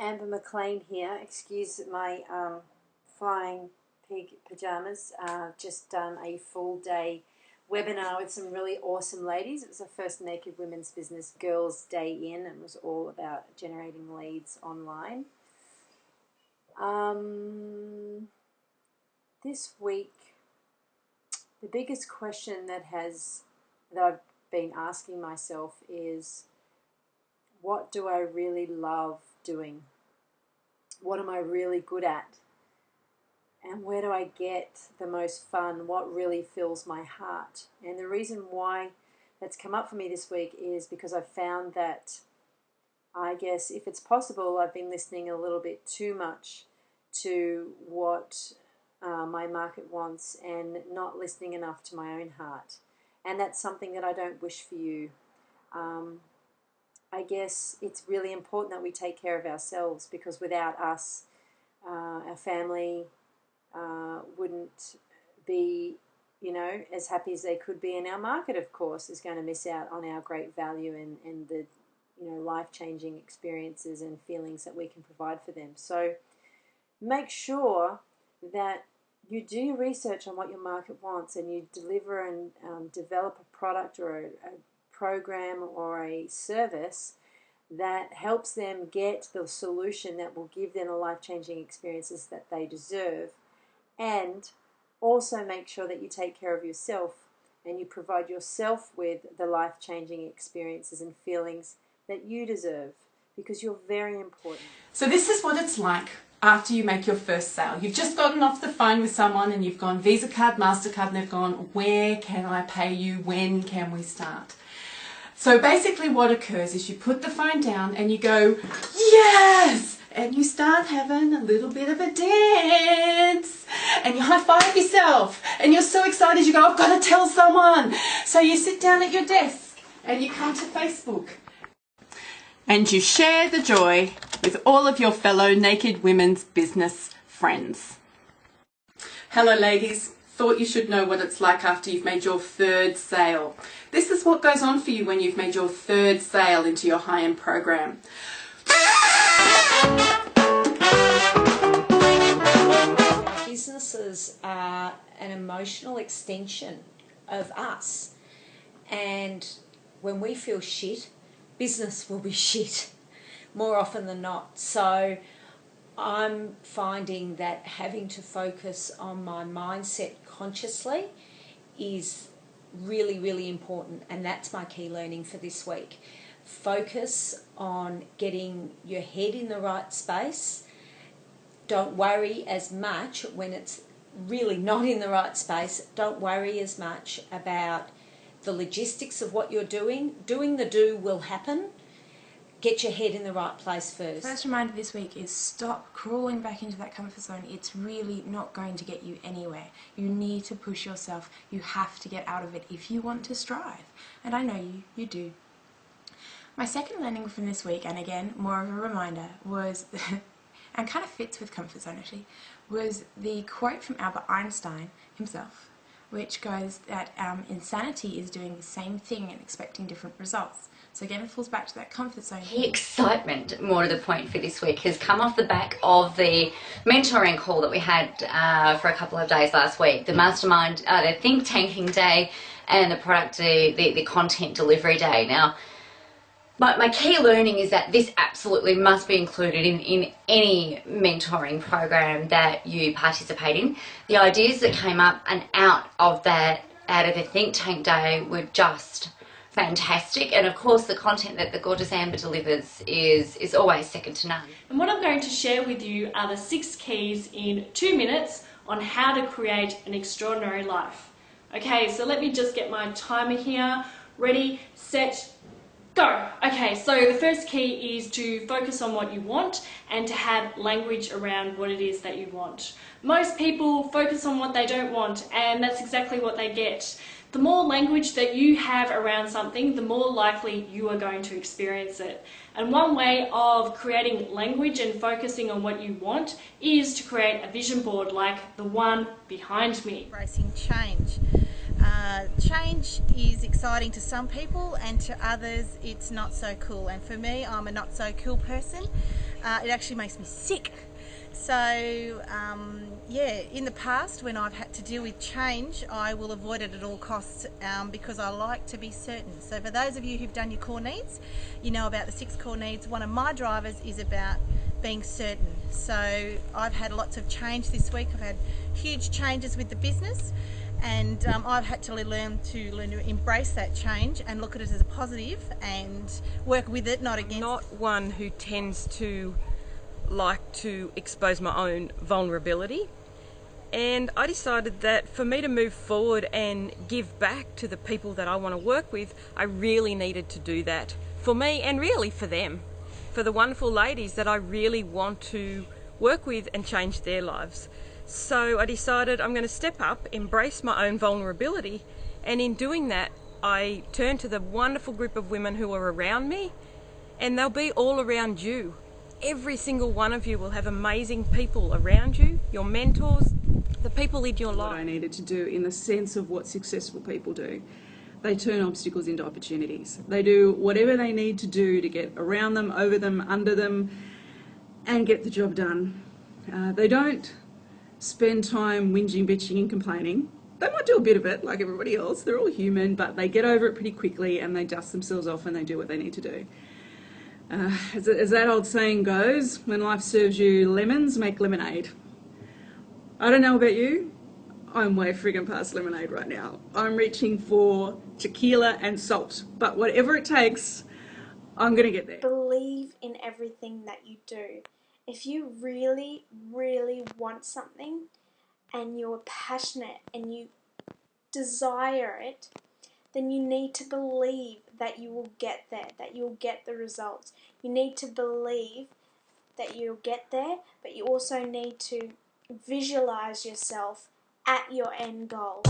Amber McLean here. Excuse my flying pig pyjamas. Just done a full day webinar with some really awesome ladies. It was the first Naked Women's Business Girls Day in, and it was all about generating leads online. This week, the biggest question that I've been asking myself is, what do I really love doing? What am I really good at? And where do I get the most fun? What really fills my heart? And the reason why that's come up for me this week is because I've found that, I guess, if it's possible, I've been listening a little bit too much to what my market wants and not listening enough to my own heart. And that's something that I don't wish for you. I guess it's really important that we take care of ourselves, because without us, our family wouldn't be, as happy as they could be. And our market, of course, is going to miss out on our great value and the, life-changing experiences and feelings that we can provide for them. So make sure that you do your research on what your market wants, and you deliver and develop a product or a program or a service that helps them get the solution that will give them the life-changing experiences that they deserve. And also make sure that you take care of yourself and you provide yourself with the life-changing experiences and feelings that you deserve, because you're very important. So this is what it's like after you make your first sale. You've just gotten off the phone with someone and you've gone Visa card, MasterCard, and they've gone, where can I pay you? When can we start? So basically what occurs is you put the phone down and you go, yes! And you start having a little bit of a dance. And you high-five yourself. And you're so excited you go, I've got to tell someone. So you sit down at your desk and you come to Facebook. And you share the joy with all of your fellow Naked Women's Business friends. Hello ladies. Thought you should know what it's like after you've made your third sale. This is what goes on for you when you've made your third sale into your high-end program. Businesses are an emotional extension of us, and when we feel shit, business will be shit more often than not. So I'm finding that having to focus on my mindset consciously is really, really important, and that's my key learning for this week. Focus on getting your head in the right space. Don't worry as much when it's really not in the right space. Don't worry as much about the logistics of what you're doing. Doing the do will happen. Get your head in the right place first. First reminder this week is stop crawling back into that comfort zone. It's really not going to get you anywhere. You need to push yourself. You have to get out of it if you want to strive. And I know you do. My second learning from this week, and again, more of a reminder, was, and kind of fits with comfort zone actually, was the quote from Albert Einstein himself, which goes that insanity is doing the same thing and expecting different results. So again, it falls back to that comfort zone. The excitement, more to the point, for this week has come off the back of the mentoring call that we had for a couple of days last week. The mastermind, the think tanking day, and the product, the content delivery day. Now, my key learning is that this absolutely must be included in any mentoring program that you participate in. The ideas that came up and out of the think tank day were just fantastic, and of course the content that the gorgeous Amber delivers is always second to none. And what I'm going to share with you are the 6 keys in 2 minutes on how to create an extraordinary life. Okay, so let me just get my timer here. Ready, set, go. Okay, so the first key is to focus on what you want and to have language around what it is that you want. Most people focus on what they don't want, and that's exactly what they get. The more language that you have around something, the more likely you are going to experience it. And one way of creating language and focusing on what you want is to create a vision board like the one behind me. Embracing change. Change is exciting to some people, and to others it's not so cool. And for me, I'm a not so cool person. It actually makes me sick. So yeah, in the past when I've had to deal with change, I will avoid it at all costs because I like to be certain. So for those of you who've done your core needs, you know about the 6 core needs. One of my drivers is about being certain. So I've had lots of change this week. I've had huge changes with the business, and I've had to learn to embrace that change and look at it as a positive and work with it, not against it. Not one who tends to like to expose my own vulnerability, and I decided that for me to move forward and give back to the people that I want to work with, I really needed to do that for me and really for them, for the wonderful ladies that I really want to work with and change their lives. So I decided I'm going to step up, embrace my own vulnerability, and in doing that I turned to the wonderful group of women who are around me, and they'll be all around you. Every single one of you will have amazing people around you, your mentors, the people in your life. What I needed to do in the sense of what successful people do. They turn obstacles into opportunities. They do whatever they need to do to get around them, over them, under them, and get the job done. They don't spend time whinging, bitching and complaining. They might do a bit of it like everybody else. They're all human, but they get over it pretty quickly and they dust themselves off and they do what they need to do. As that old saying goes, when life serves you lemons, make lemonade. I don't know about you, I'm way friggin' past lemonade right now. I'm reaching for tequila and salt, but whatever it takes, I'm gonna get there. Believe in everything that you do. If you really, really want something and you're passionate and you desire it, then you need to believe that you will get there, that you'll get the results. You need to believe that you'll get there, but you also need to visualize yourself at your end goal.